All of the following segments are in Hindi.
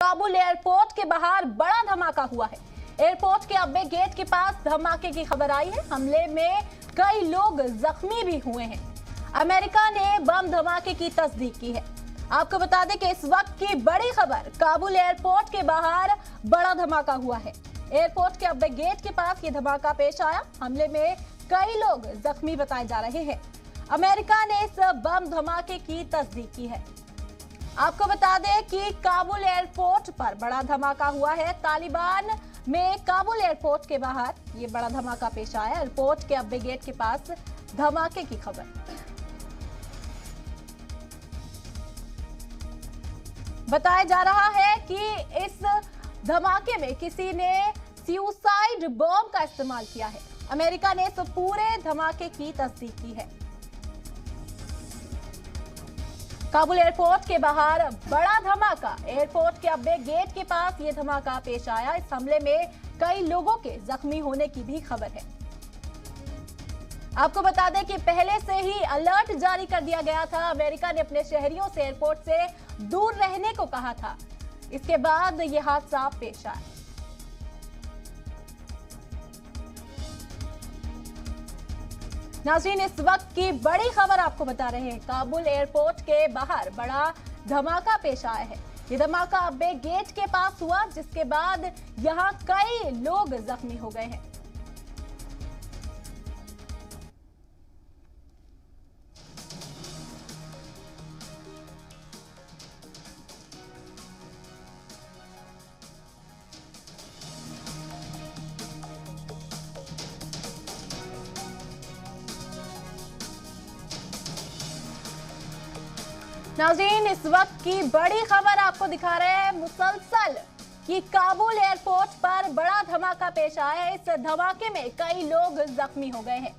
काबुल एयरपोर्ट के बाहर बड़ा धमाका हुआ है। एयरपोर्ट के अब्बे गेट के पास धमाके की खबर आई है। हमले में कई लोग जख्मी भी हुए हैं। अमेरिका ने बम धमाके की तस्दीक की है। आपको बता दें कि इस वक्त की बड़ी खबर, काबुल एयरपोर्ट के बाहर बड़ा धमाका हुआ है। एयरपोर्ट के अब्बे गेट के पास ये धमाका पेश आया। हमले में कई लोग जख्मी बताए जा रहे हैं। अमेरिका ने इस बम धमाके की तस्दीक की है। आपको बता दें कि काबुल एयरपोर्ट पर बड़ा धमाका हुआ है। तालिबान में काबुल एयरपोर्ट के बाहर ये बड़ा धमाका पेश आया। एयरपोर्ट के अब्बे गेट के पास धमाके की खबर। बताया जा रहा है कि इस धमाके में किसी ने सुसाइड बॉम्ब का इस्तेमाल किया है। अमेरिका ने इस पूरे धमाके की तस्दीक की है। काबुल एयरपोर्ट के बाहर बड़ा धमाका। एयरपोर्ट के अब्बे गेट के पास यह धमाका पेश आया। इस हमले में कई लोगों के जख्मी होने की भी खबर है। आपको बता दें कि पहले से ही अलर्ट जारी कर दिया गया था। अमेरिका ने अपने शहरियों से एयरपोर्ट से दूर रहने को कहा था। इसके बाद यह हादसा पेश आया। नाज़रीन, इस वक्त की बड़ी खबर आपको बता रहे हैं। काबुल एयरपोर्ट के बाहर बड़ा धमाका पेश आया है। ये धमाका अब्बे गेट के पास हुआ, जिसके बाद यहां कई लोग जख्मी हो गए हैं। नाज़रीन, इस वक्त की बड़ी खबर आपको दिखा रहे हैं मुसलसल कि काबुल एयरपोर्ट पर बड़ा धमाका पेश आया है। इस धमाके में कई लोग जख्मी हो गए हैं।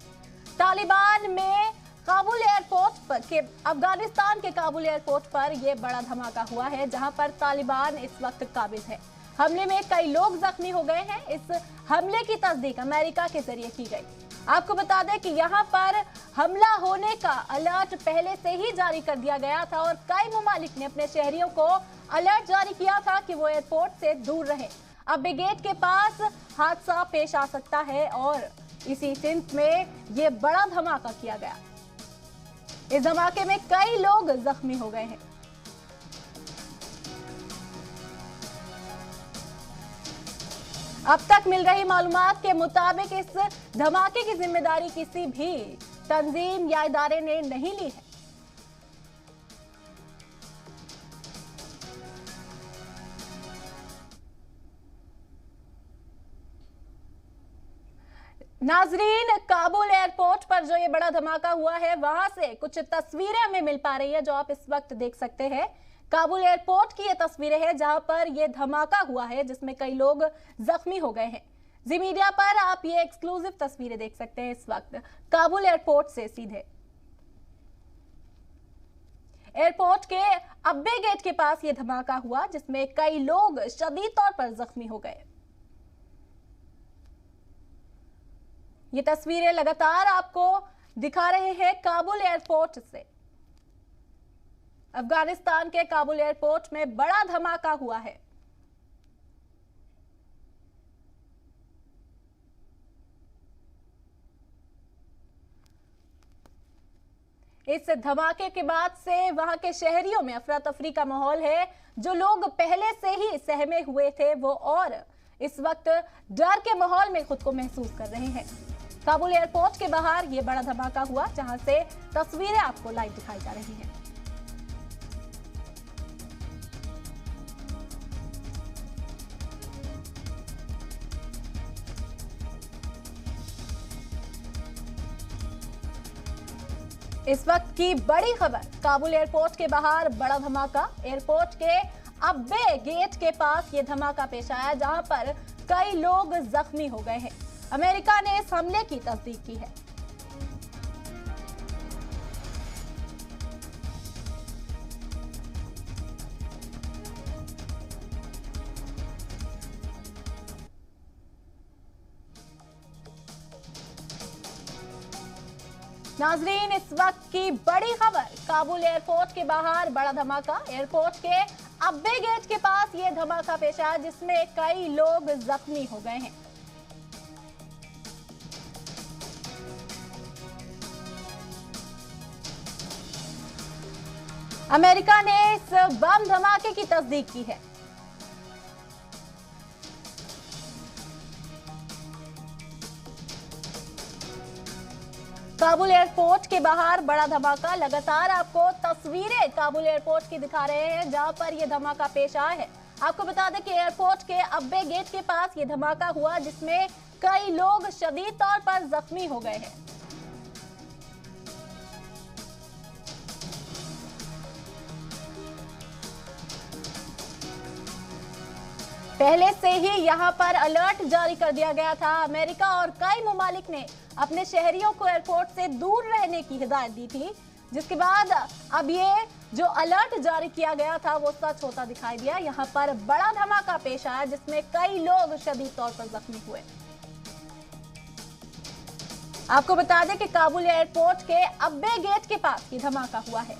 तालिबान में काबुल एयरपोर्ट पर के अफगानिस्तान के काबुल एयरपोर्ट पर यह बड़ा धमाका हुआ है, जहां पर तालिबान इस वक्त काबिज है। हमले में कई लोग जख्मी हो गए हैं। इस हमले की तस्दीक अमेरिका के जरिए की गई। आपको बता दें कि यहां पर हमला होने का अलर्ट पहले से ही जारी कर दिया गया था और कई ममालिक ने अपने शहरियों को अलर्ट जारी किया था कि वो एयरपोर्ट से दूर रहें। अब गेट के पास हादसा पेश आ सकता है और इसी सिंथ में ये बड़ा धमाका किया गया। इस धमाके में कई लोग जख्मी हो गए हैं। अब तक मिल रही मालूमात के मुताबिक इस धमाके की जिम्मेदारी किसी भी तंजीम या इदारे ने नहीं ली है। नाजरीन, काबुल एयरपोर्ट पर जो ये बड़ा धमाका हुआ है, वहां से कुछ तस्वीरें हमें मिल पा रही है, जो आप इस वक्त देख सकते हैं। काबुल एयरपोर्ट की ये तस्वीरें हैं जहां पर यह धमाका हुआ है, जिसमें कई लोग जख्मी हो गए हैं। जी मीडिया पर आप ये एक्सक्लूसिव तस्वीरें देख सकते हैं इस वक्त काबुल एयरपोर्ट से सीधे। एयरपोर्ट के अब्बे गेट के पास यह धमाका हुआ, जिसमें कई लोग शदीद तौर पर जख्मी हो गए। ये तस्वीरें लगातार आपको दिखा रहे हैं काबुल एयरपोर्ट से। अफगानिस्तान के काबुल एयरपोर्ट में बड़ा धमाका हुआ है। इस धमाके के बाद से वहां के शहरियों में अफरा तफरी का माहौल है। जो लोग पहले से ही सहमे हुए थे, वो और इस वक्त डर के माहौल में खुद को महसूस कर रहे हैं। काबुल एयरपोर्ट के बाहर यह बड़ा धमाका हुआ, जहां से तस्वीरें आपको लाइव दिखाई जा रही हैं। इस वक्त की बड़ी खबर, काबुल एयरपोर्ट के बाहर बड़ा धमाका। एयरपोर्ट के अब्बे गेट के पास यह धमाका पेश आया, जहां पर कई लोग जख्मी हो गए हैं। अमेरिका ने इस हमले की तस्दीक की है। नाजरीन, इस वक्त की बड़ी खबर, काबुल एयरपोर्ट के बाहर बड़ा धमाका। एयरपोर्ट के अब्बे गेट के पास ये धमाका पेश आया जिसमें कई लोग जख्मी हो गए हैं। अमेरिका ने इस बम धमाके की तस्दीक की है। काबुल एयरपोर्ट के बाहर बड़ा धमाका। लगातार आपको तस्वीरें काबुल एयरपोर्ट की दिखा रहे हैं जहां पर यह धमाका पेश आया है। आपको बता दें कि एयरपोर्ट के अब्बे गेट के पास यह धमाका हुआ जिसमें कई लोग शदीद तौर पर जख्मी हो गए हैं। पहले से ही यहां पर अलर्ट जारी कर दिया गया था। अमेरिका और कई ममालिक ने अपने शहरियों को एयरपोर्ट से दूर रहने की हिदायत दी थी, जिसके बाद अब ये जो अलर्ट जारी किया गया था वो सच होता दिखाई दिया। यहां पर बड़ा धमाका पेश आया जिसमें कई लोग शदीद तौर पर जख्मी हुए। आपको बता दें कि काबुल एयरपोर्ट के अब्बे गेट के पास ये धमाका हुआ है।